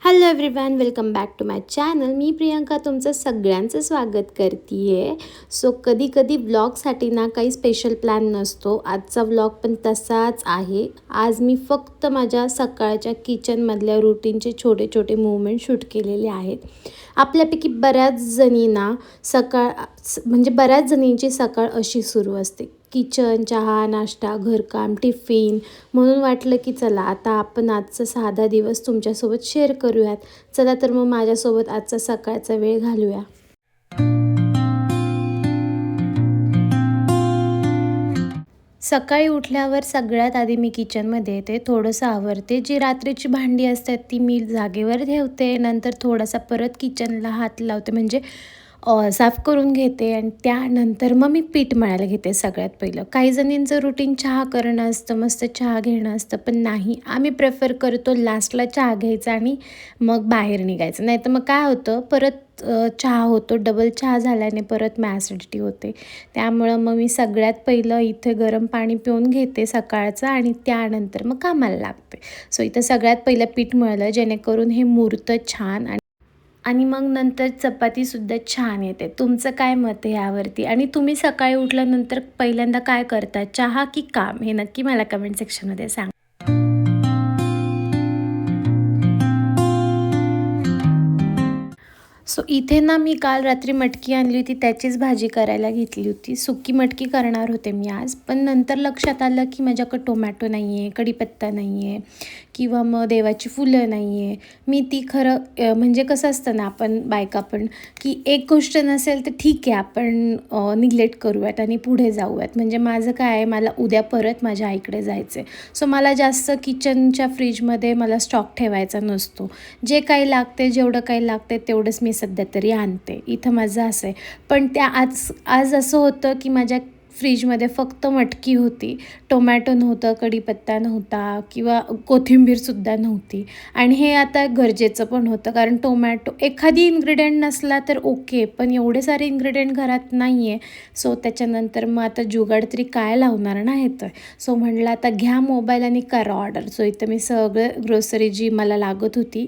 Hello everyone, welcome back to my channel. मी प्रियंका तुमचं सगळ्यांचं स्वागत करते आहे. सो कधी कधी व्लॉगसाठी ना काही स्पेशल प्लॅन नसतो. आजचा व्लॉग पण तसाच आहे. आज मी फक्त माझ्या सकाळच्या किचनमधल्या रुटीनचे छोटे छोटे मूवमेंट शूट केलेले आहेत. आपल्यापैकी बऱ्याच जणींना बऱ्याच जणींची सकाळ अशी सुरू असते, किचन, चहा, नाश्ता, घरकाम, टिफिन. म्हणून वाटलं की चला आता आपण आजचा साधा दिवस तुमच्यासोबत शेअर करूयात. चला तर मग माझ्यासोबत आजचा सकाळचा वेळ घालूया. सकाळी उठल्यावर सगळ्यात आधी मी किचनमध्ये येते, थोडंसं आवरते. जी रात्रीची भांडी असतात ती मी जागेवर ठेवते. नंतर थोडासा परत किचनला हात लावते, म्हणजे साफ करून घेते. आणि त्यानंतर मग मी पीठ मळायला घेते. सगळ्यात पहिलं काही जणींचं रुटीन चहा करणं असतं, मस्त चहा घेणं असतं, पण नाही, आम्ही प्रेफर करतो लास्टला चहा घ्यायचा आणि मग बाहेर निघायचं. नाही तर मग काय होतं, परत चहा होतो, डबल चहा झाल्याने परत मग ॲसिडिटी होते. त्यामुळं मग मी सगळ्यात पहिलं इथे गरम पाणी पिऊन घेते सकाळचं आणि त्यानंतर मग कामाला लागते. सो इथं सगळ्यात पहिलं पीठ मळलं, जेणेकरून हे मुरतं छान आणि मग नंतर चपातीसुद्धा छान येते. तुमचं काय मत आहे यावरती? आणि तुम्ही सकाळी उठल्यानंतर पहिल्यांदा काय करता, चहा की काम? हे नक्की मला कमेंट सेक्शनमध्ये सांगा. सो इथे ना मी काल रात्री मटकी आणली होती, त्याचीच भाजी करायला घेतली होती. सुकी मटकी करणार होते मी आज, पण नंतर लक्षात आलं की माझ्याकडं टोमॅटो नाही आहे, कढीपत्ता नाही आहे, किंवा मग देवाची फुलं नाही आहे. मी ती खरं म्हणजे कसं असतं ना, आपण बायका पण, की एक गोष्ट नसेल तर ठीक आहे, आपण निग्लेक्ट करूयात आणि पुढे जाऊयात. म्हणजे माझं काय आहे, मला उद्या परत माझ्या आईकडे जायचं आहे. सो मला जास्त किचनच्या फ्रीजमध्ये मला स्टॉक ठेवायचा नसतो. जे काही लागते, जेवढं काही लागते तेवढंच मी सध्या तरी आणते. इथं माझं असं आहे. पण आज आज असं होतं की माझ्या फ्रीजमध्ये फक्त मटकी होती, टोमॅटो नव्हतं, कढीपत्ता नव्हता, किंवा कोथिंबीरसुद्धा नव्हती. आणि हे आता गरजेचं पण होतं, कारण टोमॅटो एखादी इन्ग्रेडियंट नसला तर ओके, पण एवढे सारे इन्ग्रेडियंट घरात नाही आहे. सो त्याच्यानंतर मग आता जुगाड तरी काय लावणार ना हे तर. सो म्हटलं आता घ्या मोबाईल आणि करा ऑर्डर. सो इथं मी सगळं ग्रोसरी जी मला लागत होती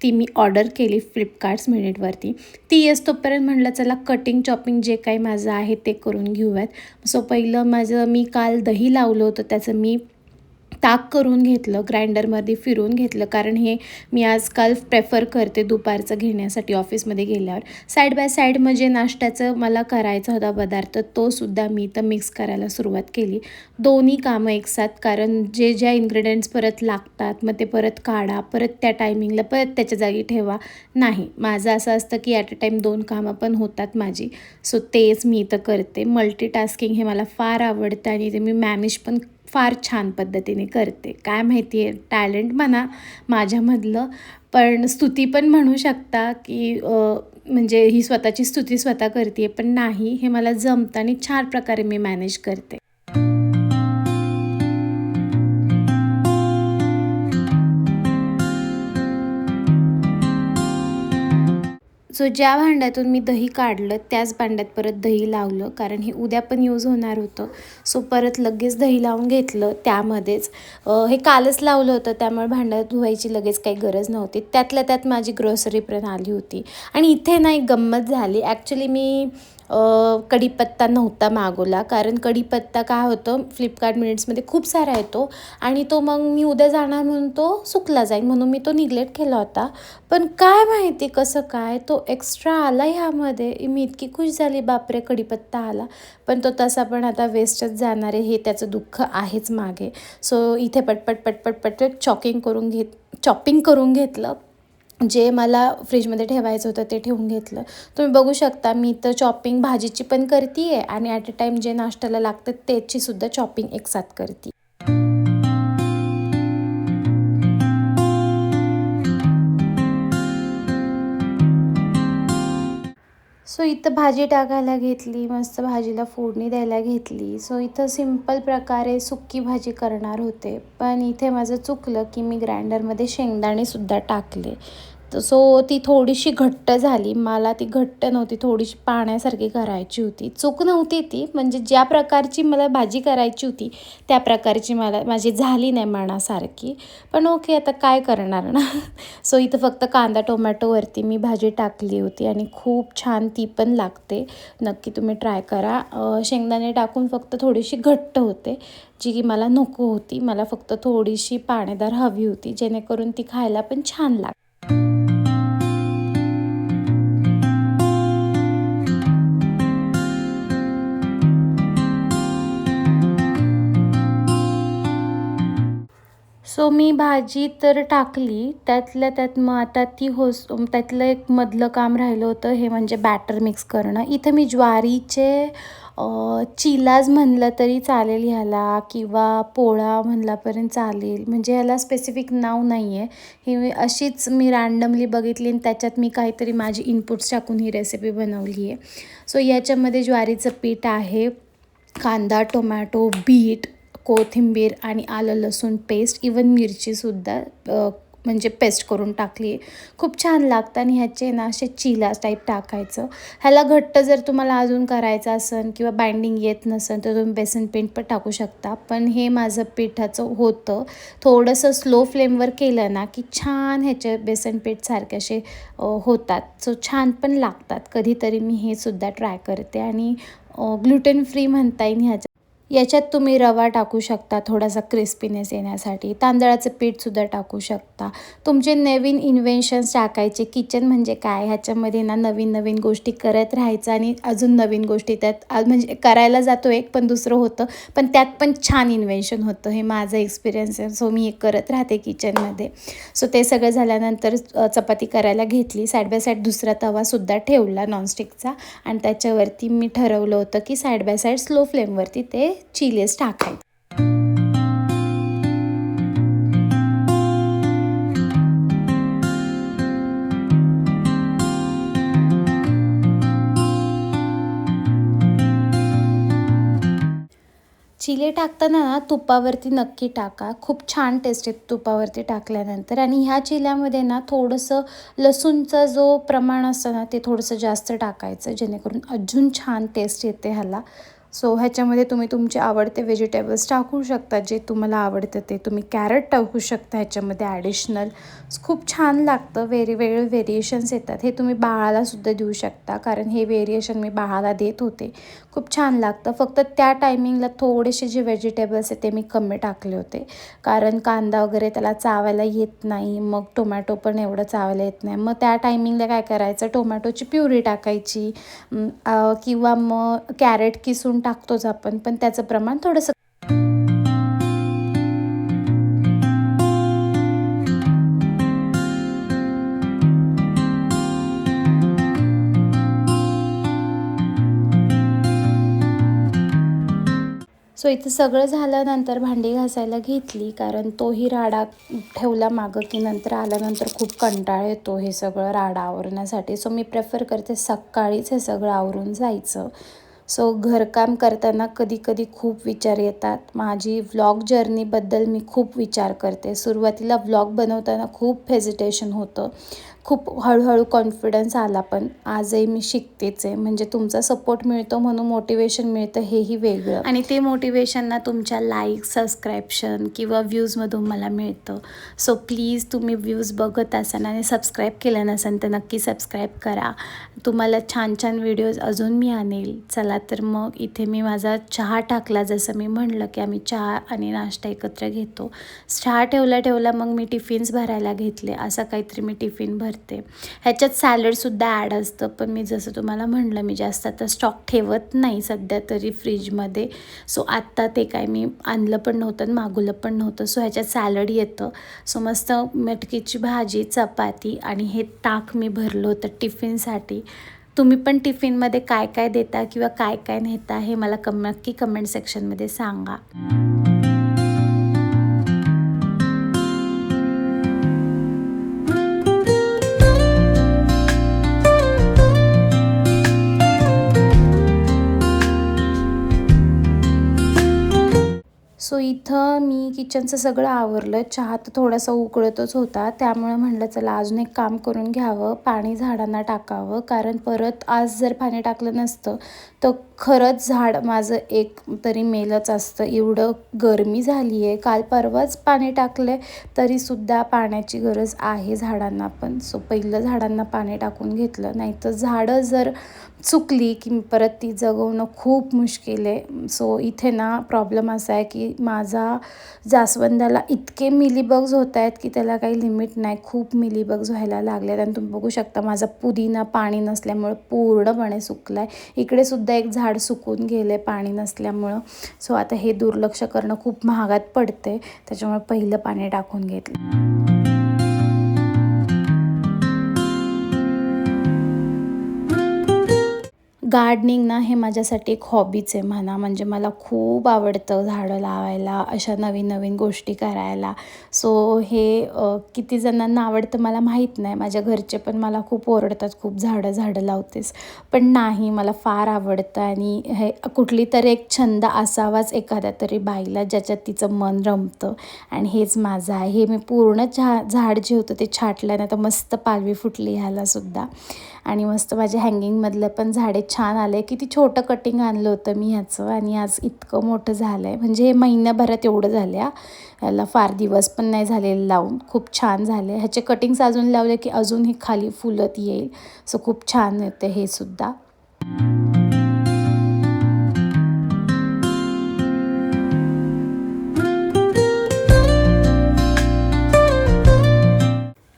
ती मी ऑर्डर केली फ्लिपकार्ट्स मिनिटवरती. ती येस तोपर्यंत म्हटलं चला कटिंग चॉपिंग जे काही माझं आहे ते करून घेऊयात. सो पहिलं मी काल दही लावलं होतं, त्याचं मी ताक करून घेतलं, ग्राइंडरमध्ये फिरवून घेतलं, कारण हे मी आजकाल प्रेफर करते दुपारचं घेण्यासाठी ऑफिसमध्ये गेल्यावर. साईड बाय साईड म्हणजे नाश्त्याचं मला करायचा होता पदार्थ, तोसुद्धा मी इथं मिक्स करायला सुरुवात केली. दोन्ही कामं एकसाथ, कारण ज्या इन्ग्रेडियंट्स परत लागतात मग ते परत काढा, परत त्या टायमिंगला परत त्याच्या जागी ठेवा. नाही, माझं असं असतं की ॲट अ टाईम 2 कामं पण होतात माझी. सो तेच मी इथं करते. मल्टीटास्किंग हे मला फार आवडतं आणि ते मी मॅनेज पण फार छान पद्धतीने करते. काय माहिती आहे, टॅलेंट म्हणा माझ्यामधलं, पण स्तुती पण म्हणू शकता की म्हणजे ही स्वतःची स्तुती स्वतः करते आहे, पण नाही, हे मला जमतं आणि छान प्रकारे मी मॅनेज करते. सो ज्या भांड्यातून मी दही काढलं त्याच भांड्यात परत दही लावलं, कारण हे उद्या पण यूज होणार होतं. सो परत लगेच दही लावून घेतलं त्यामध्येच. हे कालच लावलं होतं, त्यामुळे भांड्यात धुवायची लगेच काही गरज नव्हती. त्यातल्या त्यात माझी ग्रोसरी पण आली होती. आणि इथे ना एक गंमत झाली. ॲक्च्युली मी कढीपत्ता नव्हता मागवला, कारण कढीपत्ता काय होतं, फ्लिपकार्ट मिनिट्समध्ये खूप सारा येतो आणि तो मग मी उद्या जाणार म्हणून तो सुकला जाईल, म्हणून मी तो निग्लेक्ट केला होता. पण काय माहिती कसं काय तो एक्स्ट्रा आला ह्यामध्ये. मी इतकी खुश झाली, बापरे कढीपत्ता आला. पण तो तसा पण आता वेस्टच जाणार आहे, हे त्याचं दुःख आहेच मागे. सो इथे पटपट पटपट पटपट चॉपिंग करून घेतलं. जे मला फ्रीजमध्ये ठेवायचं होतं ते ठेवून घेतलं. तुम्ही बघू शकता मी तर चॉपिंग भाजीची पण करते आहे आणि ॲट अ टाईम जे नाश्त्याला लागतं त्याचीसुद्धा चॉपिंग एकसाथ करते. सो इथं भाजी टाकायला घेतली, मस्त भाजीला फोडणी द्यायला घेतली. सो इथं सिंपल प्रकारे सुक्की भाजी करणार होते, पण इथे माझं चुकलं की मी ग्राइंडरमध्ये शेंगदाणेसुद्धा टाकले. सो ती थोडीशी घट्ट झाली. मला ती घट्ट नव्हती, थोडीशी पाण्यासारखी करायची होती. चूक नव्हती ती, म्हणजे ज्या प्रकारची मला भाजी करायची होती त्या प्रकारची माझी झाली नाही मनासारखी. पण ओके, आता काय करणार ना. सो इथं फक्त कांदा टोमॅटोवरती मी भाजी टाकली होती आणि खूप छान ती पण लागते. नक्की तुम्ही ट्राय करा. शेंगदाणे टाकून फक्त थोडीशी घट्ट होते, जी की मला नको होती. मला फक्त थोडीशी पाणीदार हवी होती, जेणेकरून ती खायला पण छान लागते. सो मी भाजी तर टाकली, त्यातल्या त्यात मग आता ती त्यातलं एक मधलं काम राहिलं होतं, हे म्हणजे बॅटर मिक्स करणं. इथं मी ज्वारीचे चिलाज म्हणलं तरी चालेल ह्याला, किंवा पोळा म्हणल्यापर्यंत चालेल. म्हणजे ह्याला स्पेसिफिक नाव नाही आहे. ही अशीच मी रँडमली बघितली आणि त्याच्यात मी काहीतरी माझी इनपुट्स टाकून ही रेसिपी बनवली आहे. सो याच्यामध्ये ज्वारीचं पीठ आहे, कांदा, टोमॅटो, बीट, कोथिंबीर आणि आलं लसूण पेस्ट, इवन मिरचीसुद्धा म्हणजे पेस्ट करून टाकली आहे. खूप छान लागतं आणि ह्याचे ना असे चिलास टाईप टाकायचं. ह्याला घट्ट जर तुम्हाला अजून करायचं असेल किंवा बाइंडिंग येत नसेल तर तुम्ही बेसन पीठ पण टाकू शकता. पण हे माझं पिठाचं होतं. थोडंसं स्लो फ्लेमवर केलं ना की छान ह्याचे बेसन पीठसारखे असे होतात. सो छान पण लागतात. कधीतरी मी हे सुद्धा ट्राय करते आणि ग्लुटेन फ्री म्हणता येईल ह्याच्या. याच्यात तुम्ही रवा टाकू शकता थोडासा क्रिस्पीनेस येण्यासाठी. तांदळाचं पीठसुद्धा टाकू शकता. तुमचे नवीन इन्व्हेन्शन्स टाकायचे. किचन म्हणजे काय, ह्याच्यामध्ये ना नवीन नवीन गोष्टी करत राहायचं आणि अजून नवीन गोष्टी त्यात म्हणजे करायला जातो एक, पण दुसरं होतं. पण त्यात पण छान इन्व्हेन्शन होतं. हे माझं एक्सपिरियन्स आहे. सो मी हे करत राहते किचनमध्ये. सो ते सगळं झाल्यानंतर चपाती करायला घेतली. साईड बाय साईड दुसरा तवासुद्धा ठेवला नॉनस्टिकचा आणि त्याच्यावरती मी ठरवलं होतं की साईड बाय साईड स्लो फ्लेमवरती ते चिलीज टाकायचे. चिली टाकताना ना तुपावरती नक्की टाका. खूप छान टेस्ट येते तुपावरती टाकल्यानंतर. आणि ह्या चिल्यामध्ये ना थोडंसं लसूणचं जो प्रमाण असतं ना ते थोडंसं जास्त टाकायचं, जेणेकरून अजून छान टेस्ट येते ह्याला. सो ह्याच्यामध्ये तुम्ही तुमचे आवडते व्हेजिटेबल्स टाकू शकता, जे तुम्हाला आवडतं ते. तुम्ही कॅरट टाकू शकता ह्याच्यामध्ये ॲडिशनल. खूप छान लागतं. वेगवेगळे व्हेरिएशन्स येतात. हे तुम्ही बाळालासुद्धा देऊ शकता, कारण हे व्हेरिएशन मी बाळाला देत होते. खूप छान लागतं. फक्त त्या टायमिंगला थोडेसे जे व्हेजिटेबल्स आहेत ते मी कमी टाकले होते, कारण कांदा वगैरे त्याला चावायला येत नाही. मग टोमॅटो पण एवढं चावायला येत नाही. मग त्या टायमिंगला काय करायचं, टोमॅटोची प्युरी टाकायची किंवा मग कॅरेट किसून टाकतोच आपण, पण त्याचं प्रमाण थोडंसं. सो इथं सगळं झाल्यानंतर भांडी घासायला घेतली, कारण तोही राडा ठेवला मागं की नंतर आल्यानंतर खूप कंटाळा येतो हे सगळं राडा आवरण्यासाठी. सो मी प्रेफर करते सकाळीच हे सगळं आवरून जायचं. सो घरकाम करताना कधी कधी खूप विचार येतात. माझी व्लॉग जर्नीबद्दल मी खूप विचार करते. सुरुवातीला व्लॉग बनवताना खूप हेजिटेशन होतं. खूप हळूहळू कॉन्फिडन्स आला, पण आजही मी शिकतेच आहे. म्हणजे तुमचा सपोर्ट मिळतो म्हणून मोटिवेशन मिळतं, हेही वेगळं. आणि ते मोटिवेशन ना तुमच्या लाईक, सबस्क्राईप्शन किंवा व्ह्यूजमधून मला मिळतं. सो प्लीज तुम्ही व्ह्यूज बघत असाल आणि सबस्क्राईब केलं नसेल तर नक्की सबस्क्राईब करा. तुम्हाला छान छान व्हिडिओज अजून मी आणेल. चला तर मग इथे मी माझा चहा टाकला. जसं मी म्हणलं की आम्ही चहा आणि नाश्ता एकत्र घेतो. चहा ठेवला मग मी टिफिन्स भरायला घेतले. असं काहीतरी मी टिफिन भरते. ह्याच्यात सॅलडसुद्धा ॲड असतं, पण मी जसं तुम्हाला म्हणलं मी जास्त आता स्टॉक ठेवत नाही सध्या तरी फ्रीजमध्ये. सो आत्ता ते काय मी आणलं पण नव्हतं आणि मागवलं पण नव्हतं. सो ह्याच्यात सॅलड येतं. सो मस्त मटकीची भाजी, चपाती आणि हे ताक मी भरलं होतं टिफिनसाठी. तुम्ही पण टिफिनमध्ये काय काय देता किंवा काय काय नेता हे मला नक्की कमेंट सेक्शनमध्ये सांगा. सो इथं इथं मी किचनचं सगळं आवरलं. चहा तर थोडासा उकळतच होता, त्यामुळे म्हणलं चला अजून एक काम करून घ्यावं, पाणी झाडांना टाकावं. कारण परत आज जर पाणी टाकलं नसतं तर खरंच झाड माझं एक तरी मेलच असतं. एवढं गरमी झाली आहे. काल परवाच पाणी टाकले तरीसुद्धा पाण्याची गरज आहे झाडांना पण. सो पहिलं झाडांना पाणी टाकून घेतलं, नाहीतर झाडं जर चुकली की परत ती जगवणं खूप मुश्किल आहे. सो इथे ना प्रॉब्लेम असा आहे की माझा जास्वंदाला इतके मिलीबग्स होत आहेत की त्याला काही लिमिट नाही. खूप मिलीबग्स व्हायला लागले आहेत आणि तुम्ही बघू शकता माझा पुदिना पाणी नसल्यामुळं पूर्णपणे सुकला आहे. इकडे सुद्धा एक झाड सुकून गेले पाणी नसल्यामुळं. सो आता हे दुर्लक्ष करणं खूप महागात पडते, त्याच्यामुळे पहिलं पाणी टाकून घेतलं. गार्डनिंग ना हे माझ्यासाठी एक हॉबीच आहे म्हणा. म्हणजे मला खूप आवडतं झाडं लावायला, अशा नवीन नवीन गोष्टी करायला. सो हे किती जणांना आवडतं मला माहीत नाही. माझ्या घरचे पण मला खूप ओरडतात, खूप झाडं लावतेस. पण नाही, मला फार आवडतं आणि हे कुठली तरी एक छंद असावाच एखाद्या तरी बाईला ज्याच्यात तिचं मन रमतं, आणि हेच माझं आहे. हे मी पूर्ण झाड जे होतं ते छाटलं ना, तर मस्त पालवी फुटली ह्यालासुद्धा. आणि मस्त माझ्या हँगिंगमधलं पण झाडे छान आले. किती छोटं कटिंग आणलं होतं मी ह्याचं आणि आज इतकं मोठं झालं आहे. म्हणजे हे महिन्याभरात एवढं झालं आहे. ह्याला फार दिवस पण नाही झालेले लावून. खूप छान झाले. ह्याचे कटिंग्स अजून लावले की अजूनही खाली फुलत येईल. सो खूप छान येते हे सुद्धा.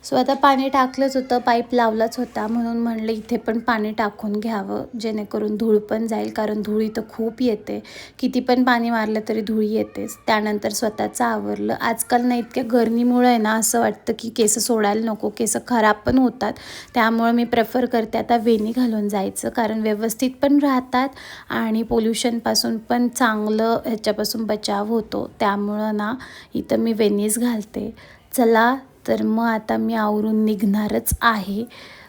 सो आता पाणी टाकलंच होतं, पाईप लावलाच होता, म्हणून म्हणलं इथे पण पाणी टाकून घ्यावं जेणेकरून धूळ पण जाईल. कारण धूळ इथं खूप येते. किती पण पाणी मारलं तरी धूळ येतेच. त्यानंतर स्वतःचं आवरलं. आजकाल ना इतक्या गरमीमुळे ना असं वाटतं की केस सोडायला नको, केस खराब पण होतात. त्यामुळे मी प्रेफर करते आता वेणी घालून जायचं, कारण व्यवस्थित पण राहतात आणि पोल्युशनपासून पण चांगलं ह्याच्यापासून बचाव होतो. त्यामुळं ना इथं मी वेणीच घालते. चला तर मग आता मी आवरून निघणारच आहे.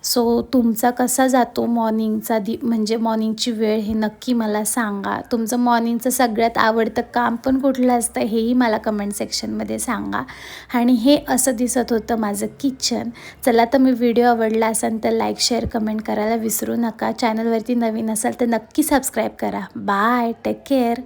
सो तुमचा कसा जातो मॉर्निंगचा म्हणजे मॉर्निंगची वेळ हे नक्की मला सांगा. तुमचं मॉर्निंगचं सगळ्यात आवडतं काम पण कुठलं असतं हेही मला कमेंट सेक्शनमध्ये सांगा. आणि हे असं दिसत होतं माझं किचन. चला तर मी व्हिडिओ आवडला असेल तर लाईक, शेअर, कमेंट करायला विसरू नका. चॅनलवरती नवीन असाल तर नक्की सबस्क्राईब करा. Bye, take care.